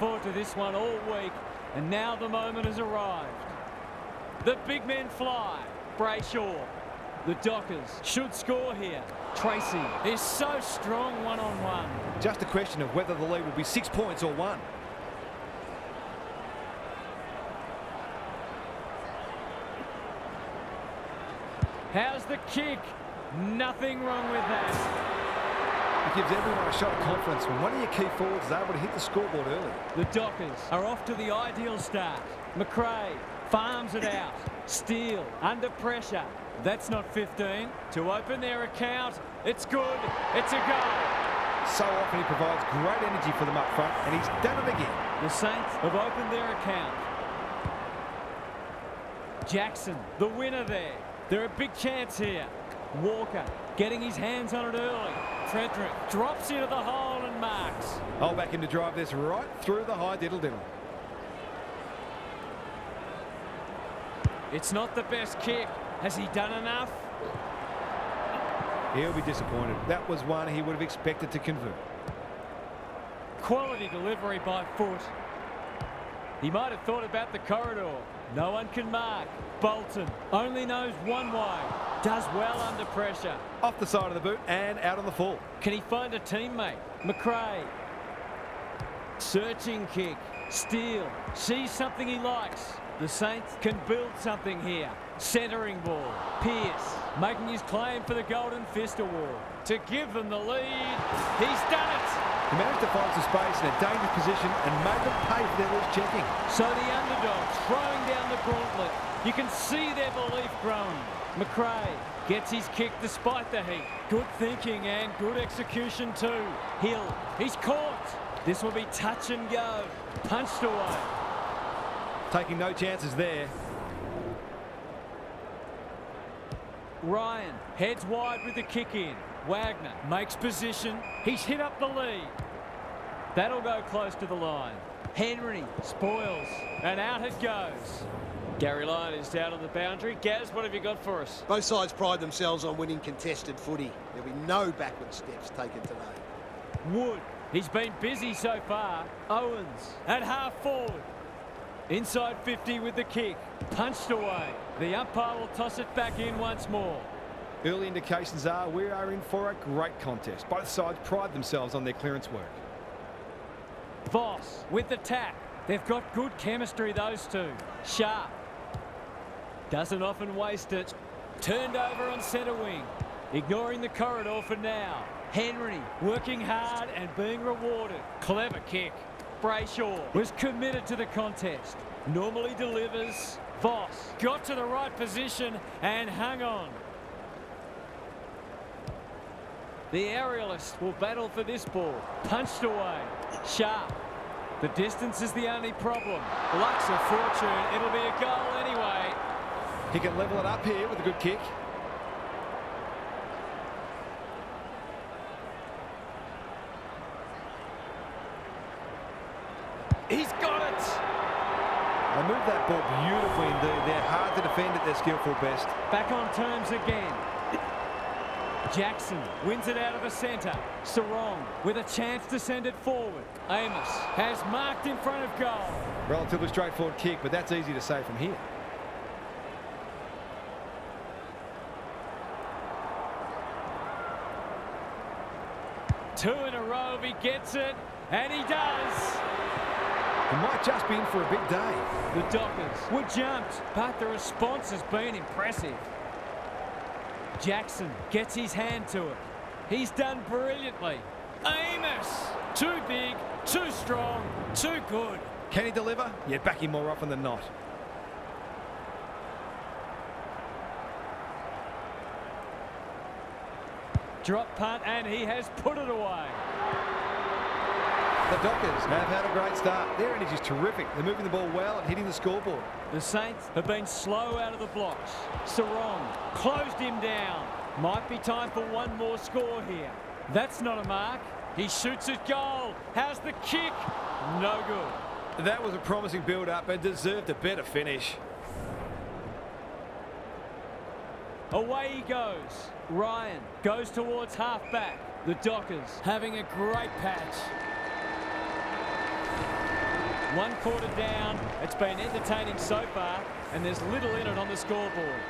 forward to this one all week, and now the moment has arrived. The big men fly. Brayshaw. The Dockers should score here. Tracy is so strong one-on-one. Just a question of whether the lead will be 6 points or 1. How's the kick? Nothing wrong with that. It gives everyone a shot of confidence when one of your key forwards is able to hit the scoreboard early. The Dockers are off to the ideal start. McRae farms it out. Steele under pressure. That's not 15. To open their account, it's good. It's a goal. So often he provides great energy for them up front, and he's done it again. The Saints have opened their account. Jackson, the winner there. They're a big chance here. Walker getting his hands on it early. Frederick drops into the hole and marks. I'll back him to drive this right through the high diddle-diddle. It's not the best kick. Has he done enough? He'll be disappointed. That was one he would have expected to convert. Quality delivery by foot. He might have thought about the corridor. No one can mark. Bolton only knows one way. Does well under pressure. Off the side of the boot and out on the full. Can he find a teammate? McRae. Searching kick. Steele sees something he likes. The Saints can build something here. Centering ball. Pearce making his claim for the Golden Fist Award. To give them the lead. He's done it. He managed to find some space in a dangerous position and made them pay for their loose checking. So the underdog throwing down the gauntlet. You can see their belief growing. McRae gets his kick despite the heat. Good thinking and good execution too. Hill, he's caught. This will be touch and go. Punched away. Taking no chances there. Ryan heads wide with the kick in. Wagner makes position. He's hit up the lead. That'll go close to the line. Henry spoils, and out it goes. Gary Lyon is down on the boundary. Gaz, what have you got for us? Both sides pride themselves on winning contested footy. There'll be no backward steps taken today. Wood, he's been busy so far. Owens at half forward. Inside 50 with the kick. Punched away. The umpire will toss it back in once more. Early indications are we are in for a great contest. Both sides pride themselves on their clearance work. Voss with the tap. They've got good chemistry, those two. Sharp. Doesn't often waste it. Turned over on centre wing. Ignoring the corridor for now. Henry working hard and being rewarded. Clever kick. Brayshaw was committed to the contest. Normally delivers. Voss got to the right position and hung on. The aerialist will battle for this ball. Punched away. Sharp. The distance is the only problem. Luck's a fortune. It'll be a goal anyway. He can level it up here with a good kick. He's got it. They moved that ball beautifully indeed. They're hard to defend at their skillful best. Back on terms again. Jackson wins it out of the centre. Sarong with a chance to send it forward. Amos has marked in front of goal. Relatively straightforward kick, but that's easy to say from here. Two in a row if he gets it, and he does. He might just be in for a big day. The Dockers were jumped, but the response has been impressive. Jackson gets his hand to it. He's done brilliantly. Amos! Too big, too strong, too good. Can he deliver? Yeah, back him more often than not. Drop punt, and he has put it away. The Dockers have had a great start. Their energy is terrific. They're moving the ball well and hitting the scoreboard. The Saints have been slow out of the blocks. Sarong closed him down. Might be time for one more score here. That's not a mark. He shoots at goal. How's the kick? No good. That was a promising build-up and deserved a better finish. Away he goes. Ryan goes towards half-back. The Dockers having a great patch. 1 quarter down. It's been entertaining so far, and there's little in it on the scoreboard.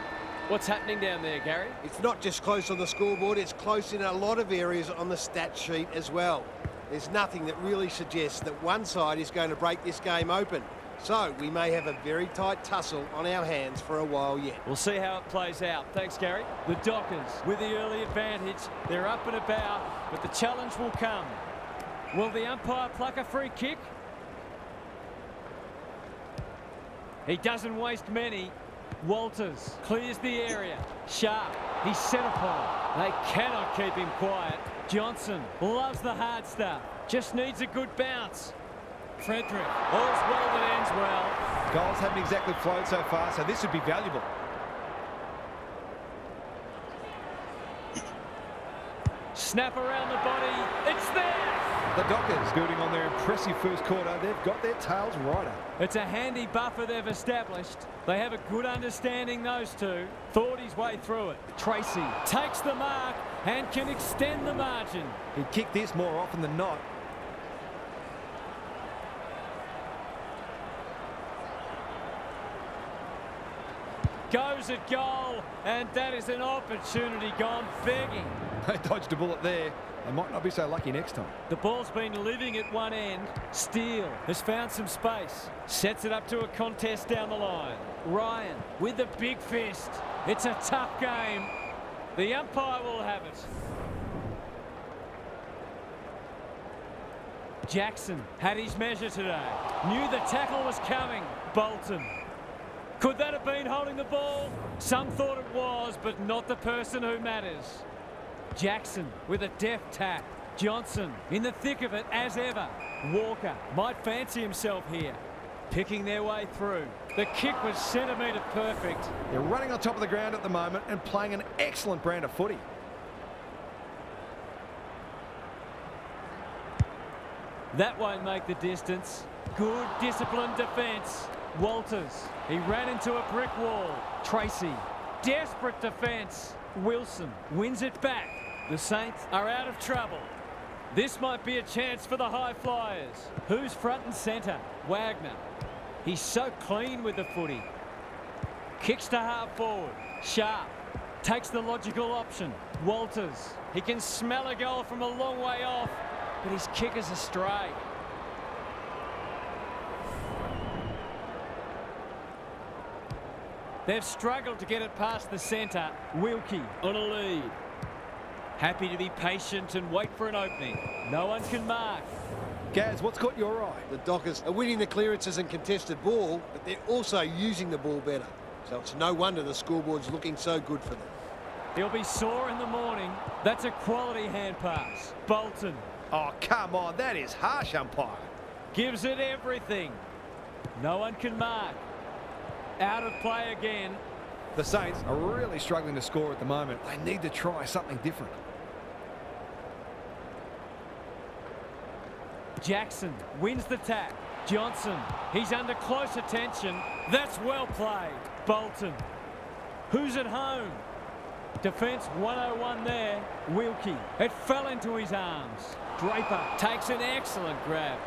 What's happening down there, Gary? It's not just close on the scoreboard, it's close in a lot of areas on the stat sheet as well. There's nothing that really suggests that one side is going to break this game open. So we may have a very tight tussle on our hands for a while yet. We'll see how it plays out. Thanks, Gary. The Dockers with the early advantage. They're up and about, but the challenge will come. Will the umpire pluck a free kick? He doesn't waste many. Walters clears the area. Sharp, he's set upon. They cannot keep him quiet. Johnson loves the hard stuff. Just needs a good bounce. Frederick, all's well that ends well. Goals haven't exactly flowed so far, so this would be valuable. Snap around the body. It's there. The Dockers, building on their impressive first quarter, they've got their tails right up. It's a handy buffer they've established. They have a good understanding, those two. Thought his way through it. Tracy takes the mark and can extend the margin. He'd kick this more often than not. Goes at goal, and that is an opportunity gone begging. They dodged a bullet there. They might not be so lucky next time. The ball's been living at one end. Steele has found some space. Sets it up to a contest down the line. Ryan with the big fist. It's a tough game. The umpire will have it. Jackson had his measure today. Knew the tackle was coming. Bolton. Could that have been holding the ball? Some thought it was, but not the person who matters. Jackson with a deft tap. Johnson in the thick of it as ever. Walker might fancy himself here. Picking their way through. The kick was centimetre perfect. They're running on top of the ground at the moment and playing an excellent brand of footy. That won't make the distance. Good disciplined defence. Walters, he ran into a brick wall. Tracy, desperate defence. Wilson wins it back. The Saints are out of trouble. This might be a chance for the high flyers. Who's front and centre? Wagner. He's so clean with the footy. Kicks to half forward. Sharp takes the logical option. Walters, he can smell a goal from a long way off, but his kick is astray. They've struggled to get it past the centre. Wilkie on a lead. Happy to be patient and wait for an opening. No one can mark. Gaz, what's caught your eye? The Dockers are winning the clearances and contested ball, but they're also using the ball better. So it's no wonder the scoreboard's looking so good for them. He'll be sore in the morning. That's a quality hand pass. Bolton. Oh, come on, that is harsh, umpire. Gives it everything. No one can mark. Out of play again. The Saints are really struggling to score at the moment. They need to try something different. Jackson wins the tap. Johnson, he's under close attention. That's well played. Bolton. Who's at home? Defence 101 there. Wilkie. It fell into his arms. Draper takes an excellent grab.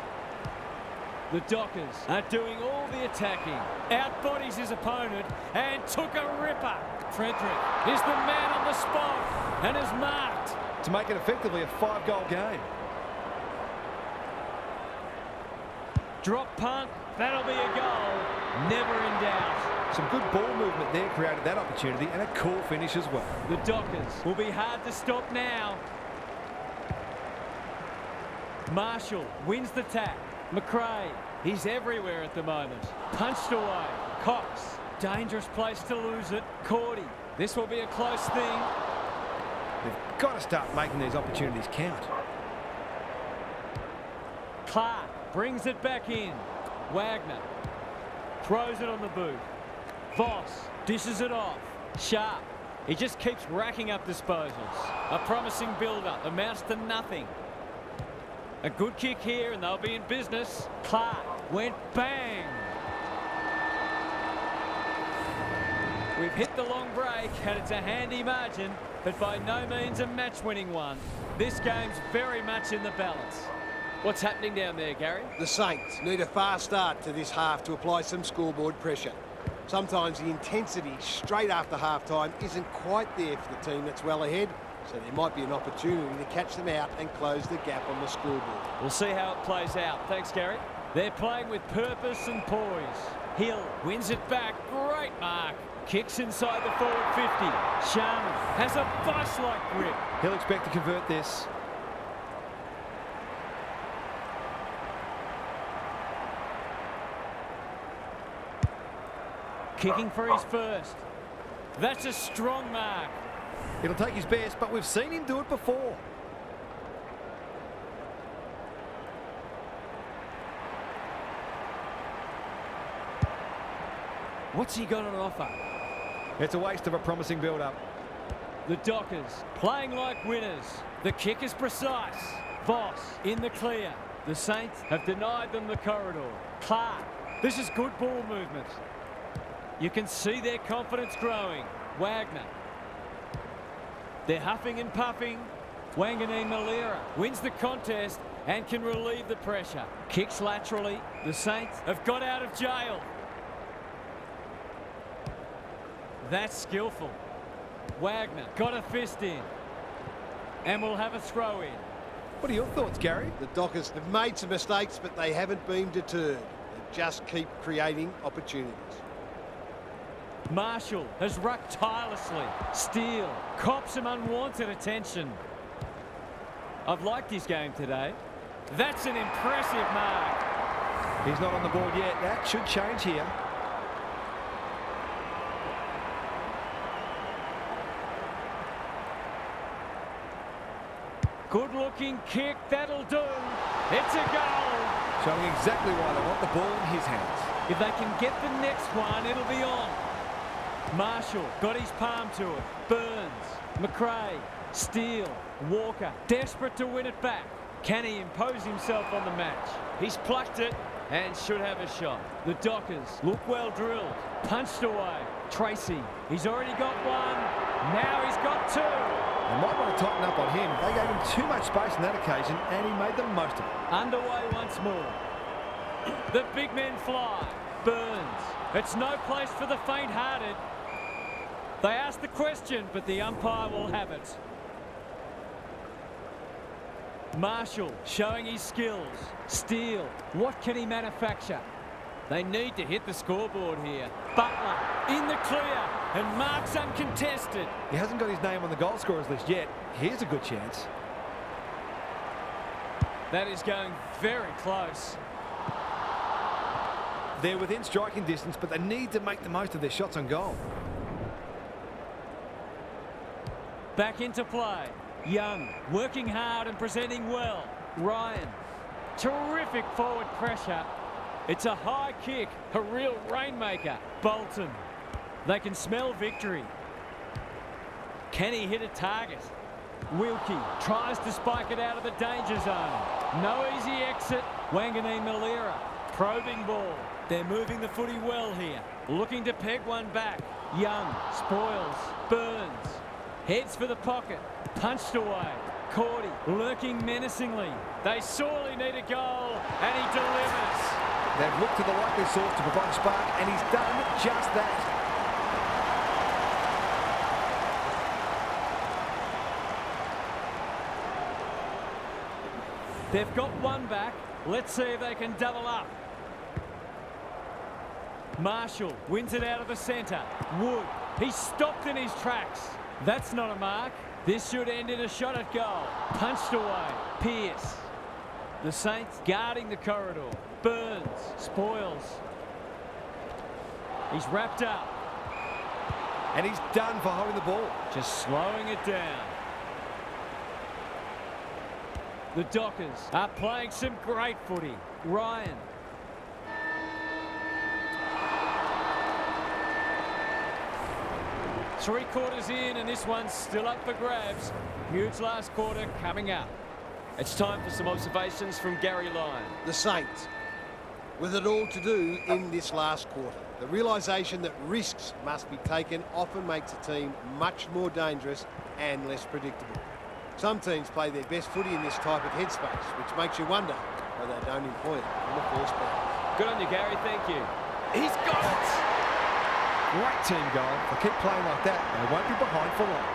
The Dockers are doing all the attacking. Outbodies his opponent and took a ripper. Frederick is the man on the spot and is marked. To make it effectively a 5-goal game. Drop punt, that'll be a goal. Never in doubt. Some good ball movement there created that opportunity and a cool finish as well. The Dockers will be hard to stop now. Marshall wins the tap. McRae, he's everywhere at the moment. Punched away. Cox, dangerous place to lose it. Cordy, this will be a close thing. They've got to start making these opportunities count. Clark brings it back in. Wagner throws it on the boot. Voss dishes it off. Sharp, he just keeps racking up disposals. A promising build-up amounts to nothing. A good kick here and they'll be in business. Clark went bang. We've hit the long break and it's a handy margin, but by no means a match-winning one. This game's very much in the balance. What's happening down there, Gary? The Saints need a fast start to this half to apply some scoreboard pressure. Sometimes the intensity straight after half-time isn't quite there for the team that's well ahead, so there might be an opportunity to catch them out and close the gap on the scoreboard. We'll see how it plays out. Thanks, Gary. They're playing with purpose and poise. Hill wins it back. Great mark. Kicks inside the forward 50. Sharman has a vice-like grip. He'll expect to convert this. Kicking for his first. That's a strong mark. It'll take his best, but we've seen him do it before. What's he got on offer? It's a waste of a promising build-up. The Dockers playing like winners. The kick is precise. Voss in the clear. The Saints have denied them the corridor. Clark. This is good ball movement. You can see their confidence growing. Wagner. They're huffing and puffing. Wanganeen Malera wins the contest and can relieve the pressure. Kicks laterally. The Saints have got out of jail. That's skillful. Wagner got a fist in. And we'll have a throw in. What are your thoughts, Gary? The Dockers have made some mistakes, but they haven't been deterred. They just keep creating opportunities. Marshall has rucked tirelessly. Steele cops some unwanted attention. I've liked his game today. That's an impressive mark. He's not on the board yet. That should change here. Good-looking kick. That'll do. It's a goal. Showing exactly why they want the ball in his hands. If they can get the next one, it'll be on. Marshall got his palm to it. Burns, McRae, Steele, Walker, desperate to win it back. Can he impose himself on the match? He's plucked it and should have a shot. The Dockers look well drilled. Punched away. Tracy, he's already got one. Now he's got two. They might want to tighten up on him. They gave him too much space on that occasion, and he made the most of it. Underway once more. The big men fly. Burns. It's no place for the faint-hearted. They ask the question, but the umpire will have it. Marshall showing his skills. Steele, what can he manufacture? They need to hit the scoreboard here. Butler in the clear and marks uncontested. He hasn't got his name on the goal scorers list yet. Here's a good chance. That is going very close. They're within striking distance, but they need to make the most of their shots on goal. Back into play. Young working hard and presenting well. Ryan, terrific forward pressure. It's a high kick, a real rainmaker. Bolton, they can smell victory. Can he hit a target? Wilkie tries to spike it out of the danger zone. No easy exit. Wanganeen Malera, probing ball. They're moving the footy well here. Looking to peg one back. Young, spoils, Burns. Heads for the pocket. Punched away. Cordy lurking menacingly. They sorely need a goal, and he delivers. They've looked to the likely source to provide a spark, and he's done just that. They've got one back. Let's see if they can double up. Marshall wins it out of the centre. Wood, he's stopped in his tracks. That's not a mark. This should end in a shot at goal. Punched away. Pearce. The Saints guarding the corridor. Burns spoils. He's wrapped up. And he's done for holding the ball. Just slowing it down. The Dockers are playing some great footy. Ryan. Three quarters in, and this one's still up for grabs. Huge last quarter coming up. It's time for some observations from Gary Lyon. The Saints, with it all to do in this last quarter. The realisation that risks must be taken often makes a team much more dangerous and less predictable. Some teams play their best footy in this type of headspace, which makes you wonder, but they don't employ it in the first place. Good on you, Gary. Thank you. He's got it. Great team goal. If they keep playing like that, they won't be behind for long.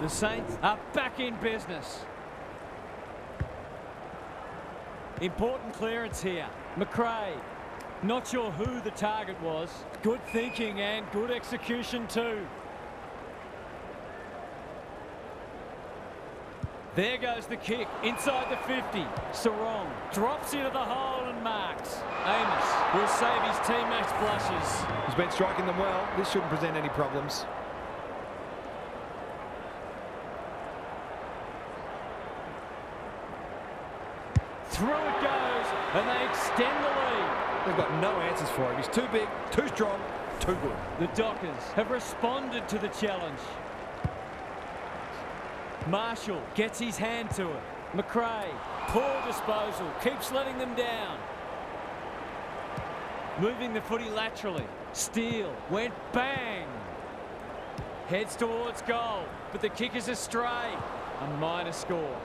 The Saints are back in business. Important clearance here. McRae. Not sure who the target was. Good thinking and good execution too. There goes the kick inside the 50. Sarong drops into the hole and marks. Amos will save his teammates' blushes. He's been striking them well. This shouldn't present any problems. Through it goes, and they extend the lead. They've got no answers for him. He's too big, too strong, too good. The Dockers have responded to the challenge. Marshall gets his hand to it. McRae, poor disposal, keeps letting them down. Moving the footy laterally. Steele went bang. Heads towards goal, but the kick is astray. A minor score.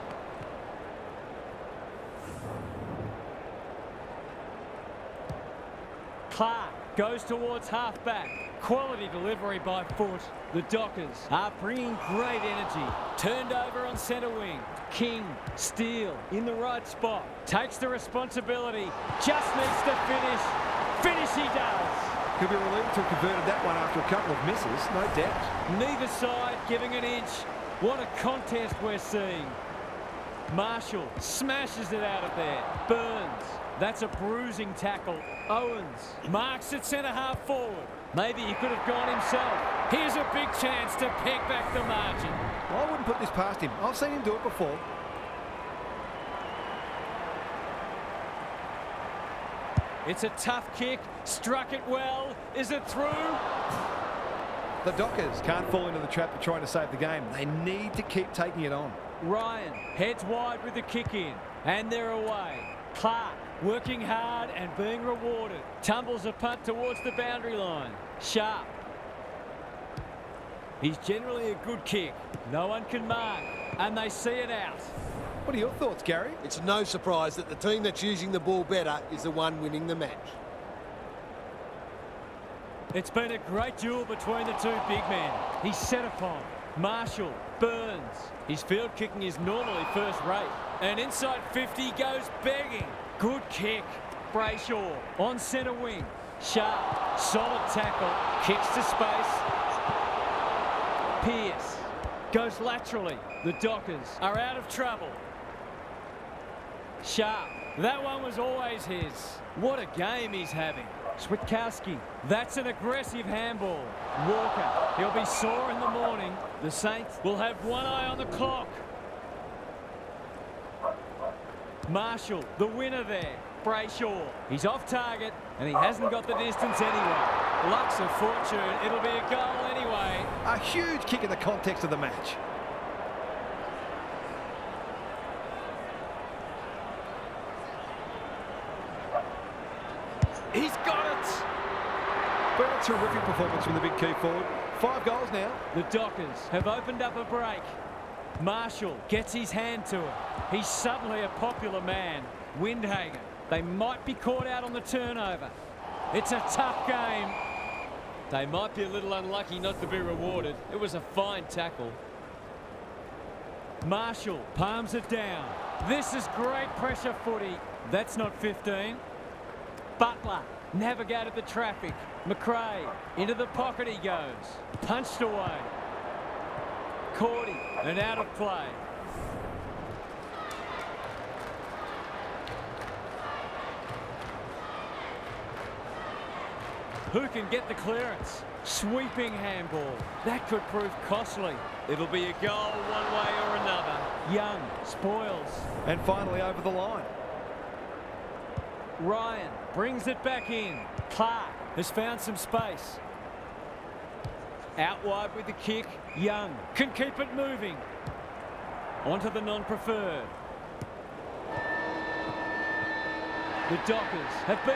Clark goes towards half-back. Quality delivery by foot. The Dockers are bringing great energy. Turned over on centre wing. King, Steele in the right spot. Takes the responsibility. Just needs to finish. Finish he does. He'll be relieved to have converted that one after a couple of misses, no doubt. Neither side giving an inch. What a contest we're seeing. Marshall smashes it out of there. Burns. That's a bruising tackle. Owens marks at centre-half forward. Maybe he could have gone himself. Here's a big chance to peg back the margin. Well, I wouldn't put this past him. I've seen him do it before. It's a tough kick. Struck it well. Is it through? The Dockers can't fall into the trap of trying to save the game. They need to keep taking it on. Ryan heads wide with the kick in. And they're away. Clark working hard and being rewarded. Tumbles a punt towards the boundary line. Sharp. He's generally a good kick. No one can mark. And they see it out. What are your thoughts, Gary? It's no surprise that the team that's using the ball better is the one winning the match. It's been a great duel between the two big men. He's set upon. Marshall, Burns. His field kicking is normally first rate. And inside 50 goes begging. Good kick. Brayshaw on centre wing. Sharp. Solid tackle. Kicks to space. Pearce goes laterally. The Dockers are out of trouble. Sharp. That one was always his. What a game he's having. Switkowski. That's an aggressive handball. Walker. He'll be sore in the morning. The Saints will have one eye on the clock. Marshall, the winner there. Brayshaw. He's off target and he hasn't got the distance anyway. Luck's of fortune. It'll be a goal anyway. A huge kick in the context of the match. He's got it. But a terrific performance from the big key forward. 5 goals now. The Dockers have opened up a break. Marshall gets his hand to it. He's suddenly a popular man. Windhagen. They might be caught out on the turnover. It's a tough game. They might be a little unlucky not to be rewarded. It was a fine tackle. Marshall palms it down. This is great pressure footy. That's not 15. Butler navigated the traffic. McRae into the pocket he goes. Punched away. Cordy and out of play. Who can get the clearance? Sweeping handball. That could prove costly. It'll be a goal one way or another. Young spoils. And finally over the line. Ryan brings it back in. Clark has found some space. Out wide with the kick. Young can keep it moving. Onto the non-preferred. The Dockers have been